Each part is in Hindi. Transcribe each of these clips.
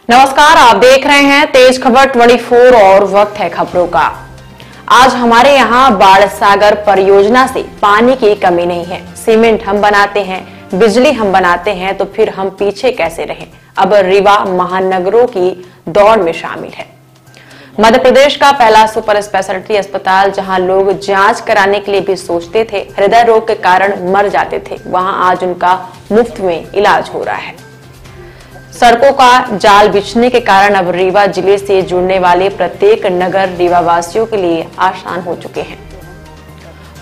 नमस्कार, आप देख रहे हैं तेज खबर 24 और वक्त है खबरों का। आज हमारे यहाँ बाढ़ सागर परियोजना से पानी की कमी नहीं है। सीमेंट हम बनाते हैं, बिजली हम बनाते हैं, तो फिर हम पीछे कैसे रहें। अब रीवा महानगरों की दौड़ में शामिल है। मध्य प्रदेश का पहला सुपर स्पेशलिटी अस्पताल, जहां लोग जांच कराने के लिए भी सोचते थे, हृदय रोग के कारण मर जाते थे, वहां आज उनका मुफ्त में इलाज हो रहा है। सड़कों का जाल बिछने के कारण अब रीवा जिले से जुड़ने वाले प्रत्येक नगर रीवा वासियों के लिए आसान हो चुके हैं।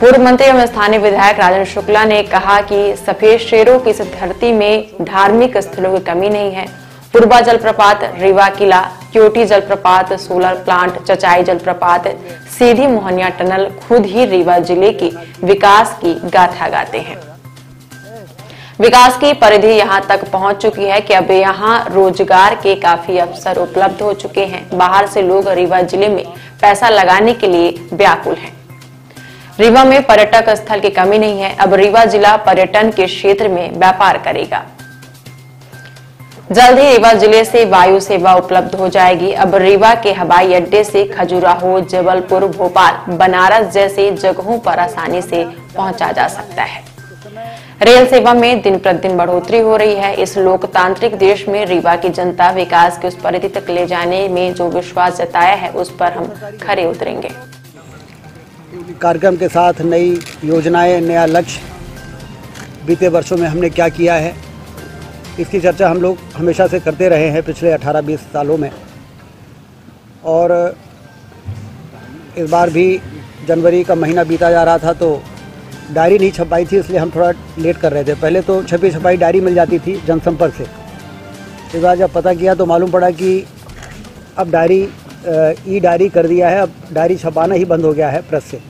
पूर्व मंत्री एवं स्थानीय विधायक राजन शुक्ला ने कहा कि सफेद शेरों की इस धरती में धार्मिक स्थलों की कमी नहीं है। पूर्वा जलप्रपात, रीवा किला, क्योटी जलप्रपात, सोलर प्लांट, चचाई जलप्रपात, सीधी मोहनिया टनल खुद ही रीवा जिले के विकास की गाथा गाते हैं। विकास की परिधि यहां तक पहुंच चुकी है कि अब यहां रोजगार के काफी अवसर उपलब्ध हो चुके हैं। बाहर से लोग रीवा जिले में पैसा लगाने के लिए व्याकुल हैं। रीवा में पर्यटक स्थल की कमी नहीं है। अब रीवा जिला पर्यटन के क्षेत्र में व्यापार करेगा। जल्द ही रीवा जिले से वायु सेवा उपलब्ध हो जाएगी। अब रीवा के हवाई अड्डे से खजुराहो, जबलपुर, भोपाल, बनारस जैसे जगहों पर आसानी से पहुंचा जा सकता है। रेल सेवा में दिन प्रतिदिन बढ़ोतरी हो रही है। इस लोकतांत्रिक देश में रीवा की जनता विकास की उस परिधि तक ले जाने में जो विश्वास जताया है, उस पर हम खरे उतरेंगे। कार्यक्रम के साथ नई योजनाएं, नया लक्ष्य, बीते वर्षों में हमने क्या किया है, इसकी चर्चा हम लोग हमेशा से करते रहे हैं पिछले 18-20 सालों में। और इस बार भी जनवरी का महीना बीता जा रहा था तो डायरी नहीं छपाई थी, इसलिए हम थोड़ा लेट कर रहे थे। पहले तो छपी छपाई डायरी मिल जाती थी जनसंपर्क से। इस बार जब पता किया तो मालूम पड़ा कि अब डायरी ई डायरी कर दिया है, अब डायरी छपाना ही बंद हो गया है प्रेस से।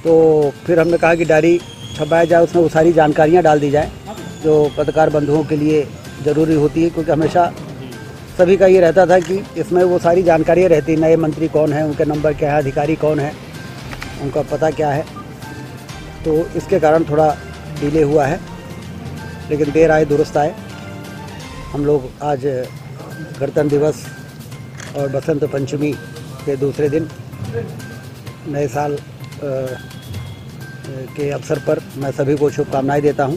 तो फिर हमने कहा कि डायरी छपाया जाए, उसमें वो सारी जानकारियाँ डाल दी जाए जो पत्रकार बंधुओं के लिए ज़रूरी होती है, क्योंकि हमेशा सभी का ये रहता था कि इसमें वो सारी जानकारियाँ रहती, नए मंत्री कौन है, उनके नंबर क्या है, अधिकारी कौन है, उनका पता क्या है। तो इसके कारण थोड़ा डिले हुआ है, लेकिन देर आए दुरुस्त आए। हम लोग आज गणतंत्र दिवस और बसंत पंचमी के दूसरे दिन नए साल के अवसर पर मैं सभी को शुभकामनाएं देता हूं।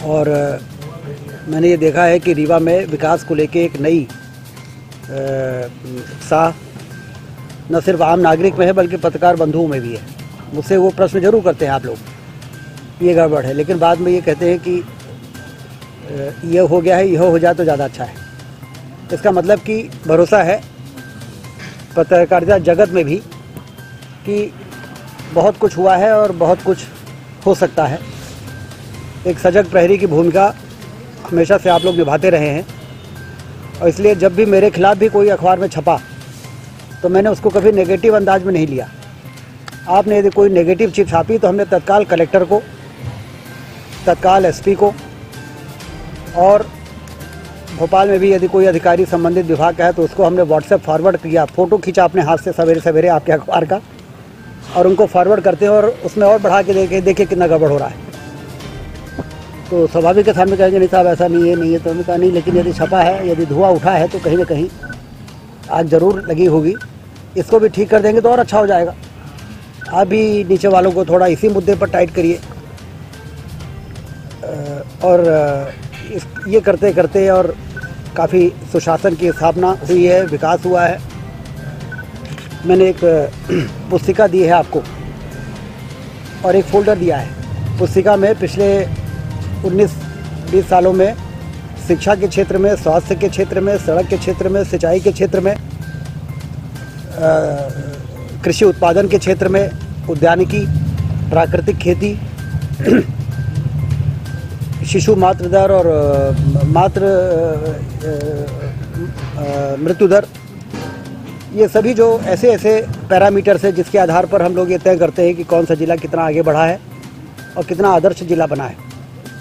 और मैंने ये देखा है कि रीवा में विकास को लेके एक नई उत्साह न सिर्फ आम नागरिक में है बल्कि पत्रकार बंधुओं में भी है। मुझसे वो प्रश्न जरूर करते हैं आप लोग, ये गड़बड़ है, लेकिन बाद में ये कहते हैं कि ये हो गया है, यह हो जाए तो ज़्यादा अच्छा है। इसका मतलब कि भरोसा है पत्रकारिता जगत में भी कि बहुत कुछ हुआ है और बहुत कुछ हो सकता है। एक सजग प्रहरी की भूमिका हमेशा से आप लोग निभाते रहे हैं, और इसलिए जब भी मेरे खिलाफ भी कोई अखबार में छपा तो मैंने उसको कभी नेगेटिव अंदाज में नहीं लिया। आपने यदि कोई नेगेटिव चीज़ छापी तो हमने तत्काल कलेक्टर को, तत्काल एसपी को, और भोपाल में भी यदि कोई अधिकारी संबंधित विभाग का है तो उसको हमने व्हाट्सएप फॉरवर्ड किया। फ़ोटो खींचा अपने हाथ से सवेरे सवेरे आपके अखबार का, और उनको फॉरवर्ड करते हैं और उसमें और बढ़ा के देखिए कितना गड़बड़ हो रहा है। तो स्वाभाविक के सामने कहेंगे नहीं साहब ऐसा नहीं है, नहीं है, तो हमने कहा नहीं, लेकिन यदि छपा है, यदि धुआं उठा है तो कहीं ना कहीं आग ज़रूर लगी होगी। इसको भी ठीक कर देंगे तो और अच्छा हो जाएगा। आप भी नीचे वालों को थोड़ा इसी मुद्दे पर टाइट करिए। और ये करते करते और काफ़ी सुशासन की स्थापना हुई है, विकास हुआ है। मैंने एक पुस्तिका दी है आपको और एक फोल्डर दिया है। पुस्तिका में पिछले 19-20 सालों में शिक्षा के क्षेत्र में, स्वास्थ्य के क्षेत्र में, सड़क के क्षेत्र में, सिंचाई के क्षेत्र में, कृषि उत्पादन के क्षेत्र में, उद्यानिकी, प्राकृतिक खेती, शिशु मातृ दर और मातृ मृत्यु दर, ये सभी जो ऐसे पैरामीटर्स है जिसके आधार पर हम लोग ये तय करते हैं कि कौन सा ज़िला कितना आगे बढ़ा है और कितना आदर्श ज़िला बना है।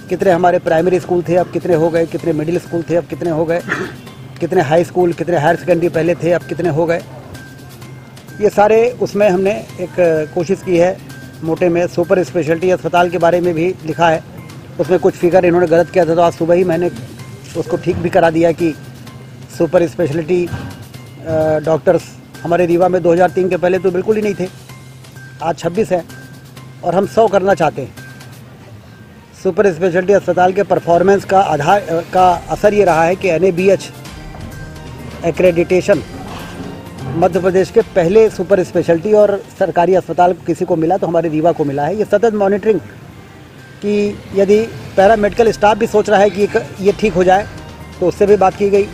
कितने हमारे प्राइमरी स्कूल थे, अब कितने हो गए, कितने मिडिल स्कूल थे, अब कितने हो गए, कितने हाई स्कूल, कितने हायर सेकेंडरी पहले थे, अब कितने हो गए। ये सारे उसमें हमने एक कोशिश की है। मोटे में सुपर स्पेशलिटी अस्पताल के बारे में भी लिखा है, उसमें कुछ फिगर इन्होंने गलत किया था, तो आज सुबह ही मैंने उसको ठीक भी करा दिया कि सुपर स्पेशलिटी डॉक्टर्स हमारे रीवा में 2003 के पहले तो बिल्कुल ही नहीं थे, आज 26 है और हम 100 करना चाहते हैं। सुपर स्पेशलिटी अस्पताल के परफॉर्मेंस का असर ये रहा है कि NABH एक्रेडिटेशन मध्य प्रदेश के पहले सुपर स्पेशलिटी और सरकारी अस्पताल किसी को मिला तो हमारे रीवा को मिला है। ये सतत मॉनिटरिंग कि यदि पैरामेडिकल स्टाफ भी सोच रहा है कि ये ठीक हो जाए तो उससे भी बात की गई,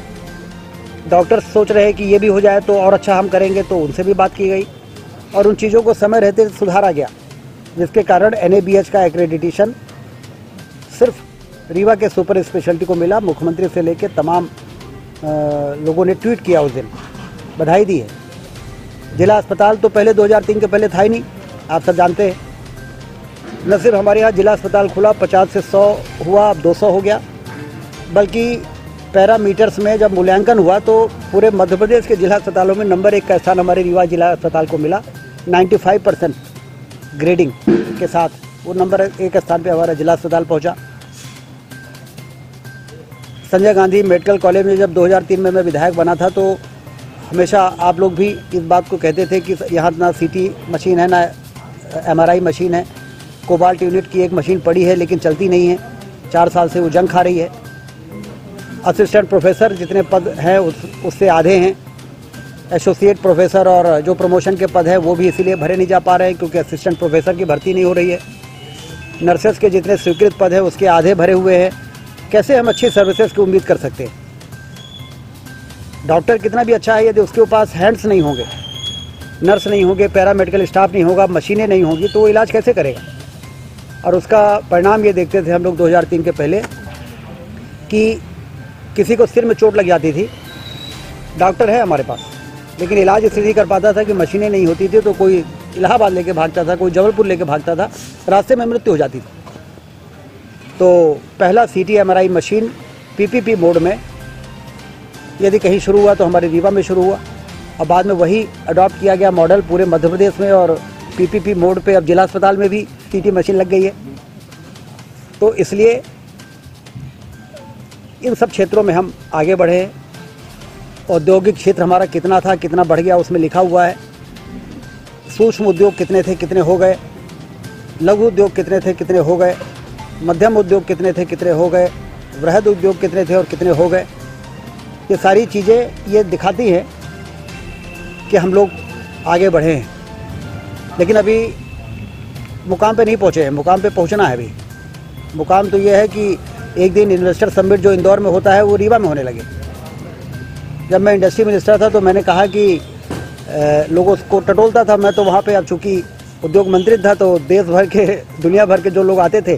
डॉक्टर्स सोच रहे हैं कि ये भी हो जाए तो और अच्छा हम करेंगे तो उनसे भी बात की गई और उन चीज़ों को समय रहते सुधारा गया, जिसके कारण NABH का एक्रेडिटेशन सिर्फ रीवा के सुपर स्पेशलिटी को मिला। मुख्यमंत्री से लेकर तमाम लोगों ने ट्वीट किया, उस दिन बधाई दी है। जिला अस्पताल तो पहले 2003 के पहले था ही नहीं, आप सब जानते हैं। न सिर्फ हमारे यहाँ जिला अस्पताल खुला, 50 से 100 हुआ, अब 200 हो गया, बल्कि पैरामीटर्स में जब मूल्यांकन हुआ तो पूरे मध्य प्रदेश के जिला अस्पतालों में नंबर 1 का स्थान हमारे रीवा जिला अस्पताल को मिला। 95% ग्रेडिंग के साथ वो नंबर 1 स्थान पे हमारा जिला अस्पताल पहुंचा। संजय गांधी मेडिकल कॉलेज में जब 2003 में मैं विधायक बना था तो हमेशा आप लोग भी इस बात को कहते थे कि यहाँ ना CT मशीन है, ना MRI मशीन है। कोबाल्ट यूनिट की एक मशीन पड़ी है लेकिन चलती नहीं है, 4 साल से वो जंग खा रही है। असिस्टेंट प्रोफेसर जितने पद हैं उससे आधे हैं। एसोसिएट प्रोफेसर और जो प्रमोशन के पद हैं वो भी इसीलिए भरे नहीं जा पा रहे हैं क्योंकि असिस्टेंट प्रोफेसर की भर्ती नहीं हो रही है। नर्सेस के जितने स्वीकृत पद हैं उसके आधे भरे हुए हैं। कैसे हम अच्छी सर्विसेज की उम्मीद कर सकते हैं? डॉक्टर कितना भी अच्छा है, यदि उसके पास हैंड्स नहीं होंगे, नर्स नहीं होंगे, पैरामेडिकल स्टाफ नहीं होगा, मशीनें नहीं होंगी तो वो इलाज कैसे करेगा? और उसका परिणाम ये देखते थे हम लोग 2003 के पहले कि किसी को सिर में चोट लग जाती थी, डॉक्टर है हमारे पास लेकिन इलाज इसलिए नहीं कर पाता था कि मशीनें नहीं होती थी, तो कोई इलाहाबाद लेके भागता था, कोई जबलपुर लेके भागता था, रास्ते में मृत्यु हो जाती थी। तो पहला CT MRI machine PPP mode में यदि कहीं शुरू हुआ तो हमारे रीवा में शुरू हुआ और बाद में वही अडॉप्ट किया गया मॉडल पूरे मध्य प्रदेश में और PPP मोड पे अब जिला अस्पताल में भी CT मशीन लग गई है। तो इसलिए इन सब क्षेत्रों में हम आगे बढ़े हैं। औद्योगिक क्षेत्र हमारा कितना था, कितना बढ़ गया, उसमें लिखा हुआ है। सूक्ष्म उद्योग कितने थे, कितने हो गए, लघु उद्योग कितने थे, कितने हो गए, मध्यम उद्योग कितने थे, कितने हो गए, वृहद उद्योग कितने थे और कितने हो गए। ये सारी चीज़ें ये दिखाती हैं कि हम लोग आगे बढ़े हैं, लेकिन अभी मुकाम पे नहीं पहुँचे हैं। मुकाम पे पहुँचना है अभी। मुकाम तो ये है कि एक दिन इन्वेस्टर समिट जो इंदौर में होता है वो रीवा में होने लगे। जब मैं इंडस्ट्री मिनिस्टर था तो मैंने कहा कि लोगों को टटोलता था मैं, तो वहाँ पे अब चूँकि उद्योग मंत्री था तो देश भर के, दुनिया भर के जो लोग आते थे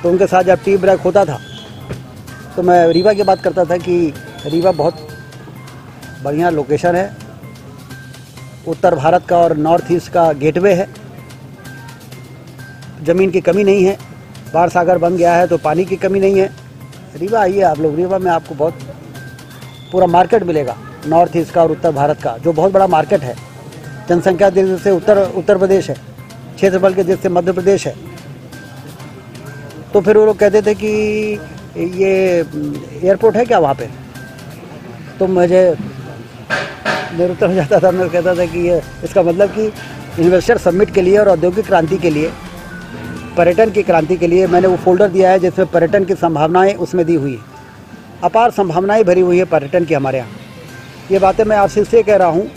तो उनके साथ जब टी ब्रेक होता था तो मैं रीवा की बात करता था कि रीवा बहुत बढ़िया लोकेशन है, उत्तर भारत का और नॉर्थ ईस्ट का गेटवे है, ज़मीन की कमी नहीं है, बाढ़ सागर बन गया है तो पानी की कमी नहीं है। रीवा आइए आप लोग, रीवा में आपको बहुत पूरा मार्केट मिलेगा नॉर्थ ईस्ट का और उत्तर भारत का, जो बहुत बड़ा मार्केट है। जनसंख्या दृष्टि से उत्तर प्रदेश है, क्षेत्रफल के दृष्टि से मध्य प्रदेश है। तो फिर वो लोग कहते थे कि ये एयरपोर्ट है क्या वहाँ पे, तो मुझे निरुत्तर हो जाता था। मैं कहता था कि ये इसका मतलब कि इन्वेस्टर समिट के लिए और औद्योगिक क्रांति के लिए, पर्यटन की क्रांति के लिए मैंने वो फोल्डर दिया है जिसमें पर्यटन की संभावनाएं उसमें दी हुई है। अपार संभावनाएं भरी हुई है पर्यटन की हमारे यहाँ। ये बातें मैं आपसे इसलिए कह रहा हूँ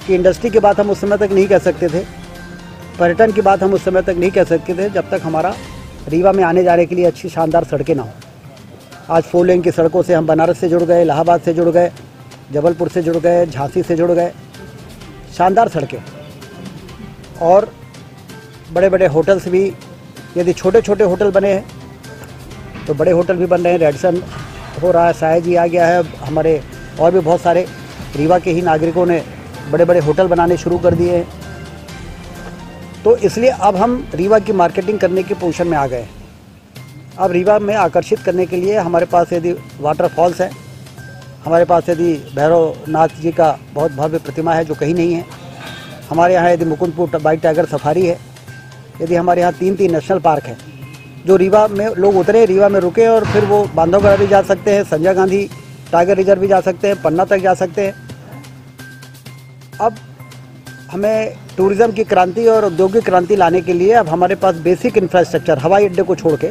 कि इंडस्ट्री की बात हम उस समय तक नहीं कह सकते थे, पर्यटन की बात हम उस समय तक नहीं कह सकते थे जब तक हमारा रीवा में आने जाने के लिए अच्छी शानदार सड़कें ना हो। आज 4 लेन की सड़कों से हम बनारस से जुड़ गए, इलाहाबाद से जुड़ गए, जबलपुर से जुड़ गए, झांसी से जुड़ गए, शानदार सड़कें। और बड़े बड़े होटल्स भी, यदि छोटे छोटे होटल बने हैं तो बड़े होटल भी बन रहे हैं। रेडिसन हो रहा है, सायाजी आ गया है, हमारे और भी बहुत सारे रीवा के ही नागरिकों ने बड़े बड़े होटल बनाने शुरू कर दिए हैं। तो इसलिए अब हम रीवा की मार्केटिंग करने की पोजीशन में आ गए। अब रीवा में आकर्षित करने के लिए हमारे पास यदि वाटरफॉल्स है, हमारे पास यदि भैरवनाथ जी का बहुत भव्य प्रतिमा है जो कहीं नहीं है, हमारे यहाँ यदि मुकुंदपुर वाइट टाइगर सफारी है, यदि हमारे यहाँ 3 नेशनल पार्क हैं, जो रीवा में लोग उतरे, रीवा में रुके और फिर वो बांधवगढ़ भी जा सकते हैं, संजय गांधी टाइगर रिजर्व भी जा सकते हैं, पन्ना तक जा सकते हैं। अब हमें टूरिज़्म की क्रांति और औद्योगिक क्रांति लाने के लिए अब हमारे पास बेसिक इंफ्रास्ट्रक्चर हवाई अड्डे को छोड़ के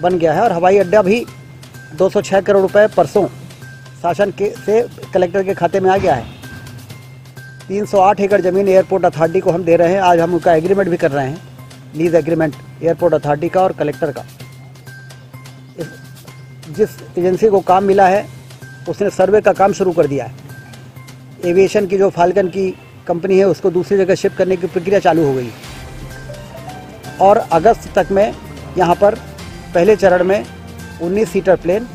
बन गया है। और हवाई अड्डा भी 206 करोड़ रुपए परसों शासन के से कलेक्टर के खाते में आ गया है। 308 एकड़ ज़मीन एयरपोर्ट अथॉरिटी को हम दे रहे हैं। आज हम उनका एग्रीमेंट भी कर रहे हैं, लीज एग्रीमेंट एयरपोर्ट अथॉरिटी का और कलेक्टर का। जिस एजेंसी को काम मिला है उसने सर्वे का काम शुरू कर दिया है। एविएशन की जो फाल्कन की कंपनी है उसको दूसरी जगह शिफ्ट करने की प्रक्रिया चालू हो गई और अगस्त तक में यहाँ पर पहले चरण में 19 सीटर प्लेन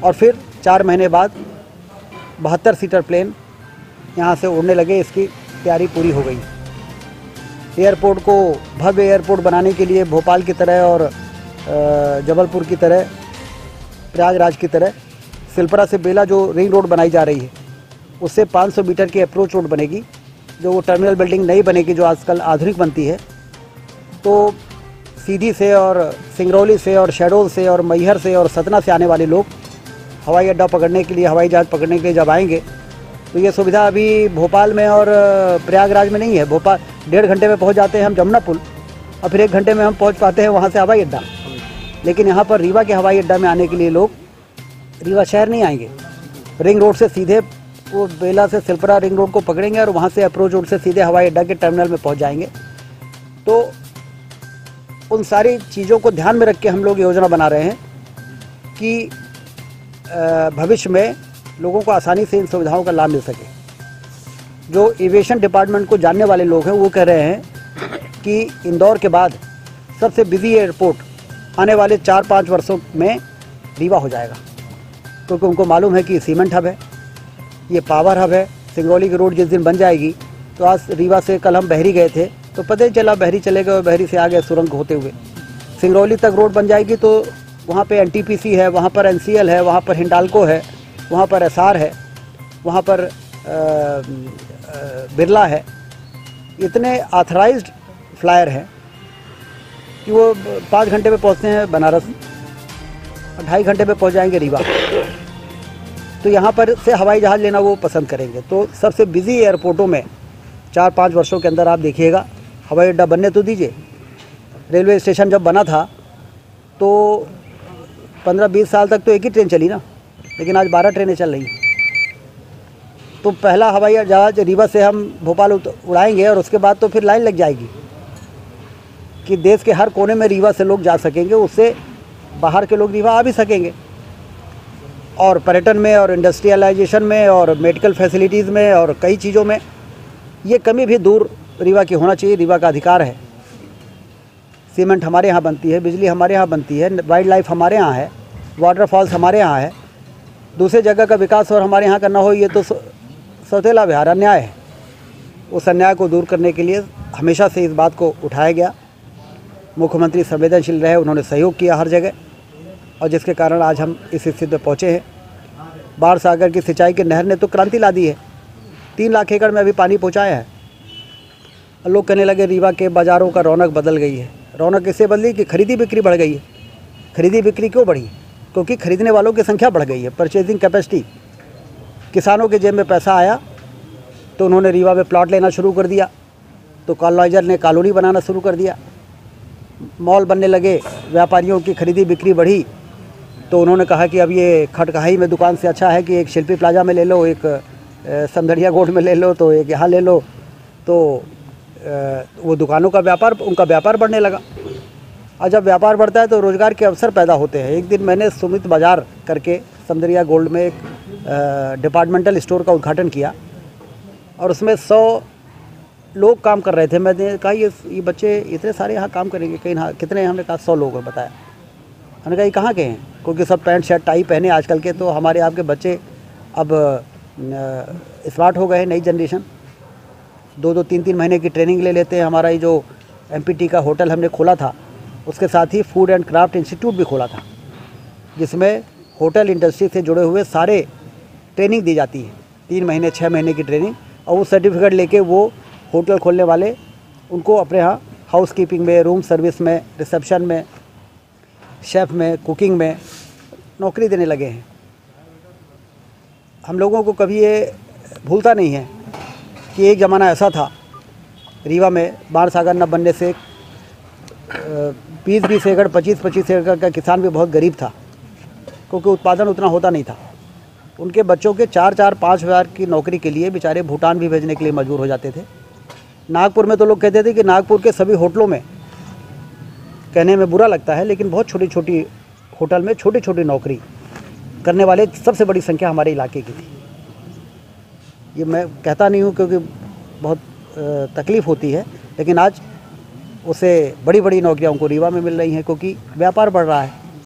और फिर 4 महीने बाद 72 सीटर प्लेन यहाँ से उड़ने लगे। इसकी तैयारी पूरी हो गई। एयरपोर्ट को भव्य एयरपोर्ट बनाने के लिए भोपाल की तरह और जबलपुर की तरह, प्रयागराज की तरह सिलपरा से बेला जो रिंग रोड बनाई जा रही है उससे 500 मीटर की अप्रोच रोड बनेगी। जो वो टर्मिनल बिल्डिंग नहीं बनेगी जो आजकल आधुनिक बनती है, तो सीधी से और सिंगरौली से और शहडोल से और मैहर से और सतना से आने वाले लोग हवाई अड्डा पकड़ने के लिए, हवाई जहाज़ पकड़ने के लिए जब आएंगे तो ये सुविधा अभी भोपाल में और प्रयागराज में नहीं है। भोपाल 1.5 घंटे में पहुंच जाते हैं हम जमुना पुल और फिर 1 घंटे में हम पहुंच पाते हैं वहां से हवाई अड्डा। लेकिन यहाँ पर रीवा के हवाई अड्डा में आने के लिए लोग रीवा शहर नहीं आएंगे, रिंग रोड से सीधे वो बेला से सिलपरा रिंग रोड को पकड़ेंगे और वहाँ से अप्रोच रोड से सीधे हवाई अड्डा के टर्मिनल में पहुँच जाएंगे। तो उन सारी चीज़ों को ध्यान में रख के हम लोग योजना बना रहे हैं कि भविष्य में लोगों को आसानी से इन सुविधाओं का लाभ मिल सके। जो एविएशन डिपार्टमेंट को जानने वाले लोग हैं वो कह रहे हैं कि इंदौर के बाद सबसे बिजी एयरपोर्ट आने वाले 4-5 वर्षों में रीवा हो जाएगा, क्योंकि उनको मालूम है कि सीमेंट हब है, ये पावर हब है। सिंगरौली की रोड जिस दिन बन जाएगी तो आज रीवा से कल हम बहरी गए थे तो पता ही चला बहरी चले गए और बहरी से आ गए सुरंग होते हुए। सिंगरौली तक रोड बन जाएगी तो वहाँ पे एनटीपीसी है, वहाँ पर एनसीएल है, वहाँ पर हिंडाल्को है, वहाँ पर एसआर है, वहाँ पर बिरला है। इतने ऑथराइज्ड फ्लायर हैं कि वो 5 घंटे में पहुँचते हैं बनारस, 2.5 घंटे में पहुँच जाएंगे रीवा। तो यहाँ पर से हवाई जहाज़ लेना वो पसंद करेंगे। तो सबसे बिजी एयरपोर्टों में 4-5 वर्षों के अंदर आप देखिएगा हवाई अड्डा बनने तो दीजिए। रेलवे स्टेशन जब बना था तो 15-20 साल तक तो एक ही ट्रेन चली ना, लेकिन आज 12 ट्रेनें चल रही हैं। तो पहला हवाई जहाज़ रीवा से हम भोपाल उड़ाएंगे और उसके बाद तो फिर लाइन लग जाएगी कि देश के हर कोने में रीवा से लोग जा सकेंगे, उससे बाहर के लोग रीवा आ भी सकेंगे। और पर्यटन में और इंडस्ट्रियलाइजेशन में और मेडिकल फैसिलिटीज़ में और कई चीज़ों में ये कमी भी दूर रीवा की होना चाहिए। रीवा का अधिकार है। सीमेंट हमारे यहाँ बनती है, बिजली हमारे यहाँ बनती है, वाइल्ड लाइफ हमारे यहाँ है, वाटरफॉल्स हमारे यहाँ है। दूसरे जगह का विकास और हमारे यहाँ करना हो ये तो सौतेला बिहार, अन्याय है। उस अन्याय को दूर करने के लिए हमेशा से इस बात को उठाया गया। मुख्यमंत्री संवेदनशील रहे, उन्होंने सहयोग किया हर जगह और जिसके कारण आज हम इस स्थिति में पहुँचे हैं। बाढ़ सागर की सिंचाई की नहर ने तो क्रांति ला दी है। 3 लाख एकड़ में अभी पानी पहुँचाया है। लोग कहने लगे रीवा के बाज़ारों का रौनक बदल गई है। रौनक इससे बदली कि खरीदी बिक्री बढ़ गई है। खरीदी बिक्री क्यों बढ़ी? क्योंकि खरीदने वालों की संख्या बढ़ गई है, परचेजिंग कैपेसिटी। किसानों के जेब में पैसा आया तो उन्होंने रीवा में प्लॉट लेना शुरू कर दिया, तो कॉलोनाइजर ने कॉलोनी बनाना शुरू कर दिया। मॉल बनने लगे, व्यापारियों की खरीदी बिक्री बढ़ी तो उन्होंने कहा कि अब ये खटकहाई में दुकान से अच्छा है कि एक शिल्पी प्लाजा में ले लो, एक समधड़िया गोल्ड में ले लो, तो एक यहाँ ले लो। तो वो दुकानों का व्यापार, उनका व्यापार बढ़ने लगा। और जब व्यापार बढ़ता है तो रोज़गार के अवसर पैदा होते हैं। एक दिन मैंने सुमित बाज़ार करके समदरिया गोल्ड में एक डिपार्टमेंटल स्टोर का उद्घाटन किया और उसमें 100 लोग काम कर रहे थे। मैंने कहा ये बच्चे इतने सारे यहाँ काम करेंगे कहीं ना, कितने? हमने कहा 100 लोग बताया। हमने कहा ये कहाँ के हैं? क्योंकि सब पैंट शर्ट टाई पहने आजकल के, तो हमारे आपके बच्चे अब स्मार्ट हो गए, नई जनरेशन। 2-2, 3-3 महीने की ट्रेनिंग ले लेते हैं। हमारा ये जो MPT का होटल हमने खोला था उसके साथ ही फूड एंड क्राफ्ट इंस्टीट्यूट भी खोला था, जिसमें होटल इंडस्ट्री से जुड़े हुए सारे ट्रेनिंग दी जाती है। 3 महीने 6 महीने की ट्रेनिंग, और वो सर्टिफिकेट लेके वो होटल खोलने वाले उनको अपने यहाँ हाउस कीपिंग में, रूम सर्विस में, रिसेप्शन में, शेफ़ में, कुकिंग में नौकरी देने लगे हैं। हम लोगों को कभी ये भूलता नहीं है कि एक ज़माना ऐसा था रीवा में, बाणसागर न बनने से 20-20 एकड़, 25-25 एकड़ का किसान भी बहुत गरीब था, क्योंकि उत्पादन उतना होता नहीं था। उनके बच्चों के 4-4, 5 हज़ार की नौकरी के लिए बेचारे भूटान भी भेजने के लिए मजबूर हो जाते थे। नागपुर में तो लोग कहते थे कि नागपुर के सभी होटलों में, कहने में बुरा लगता है लेकिन बहुत छोटी छोटी होटल में छोटी छोटी नौकरी करने वाले सबसे बड़ी संख्या हमारे इलाके की थी। ये मैं कहता नहीं हूँ क्योंकि बहुत तकलीफ़ होती है, लेकिन आज उसे बड़ी बड़ी नौकरियां उनको रीवा में मिल रही हैं, क्योंकि व्यापार बढ़ रहा है।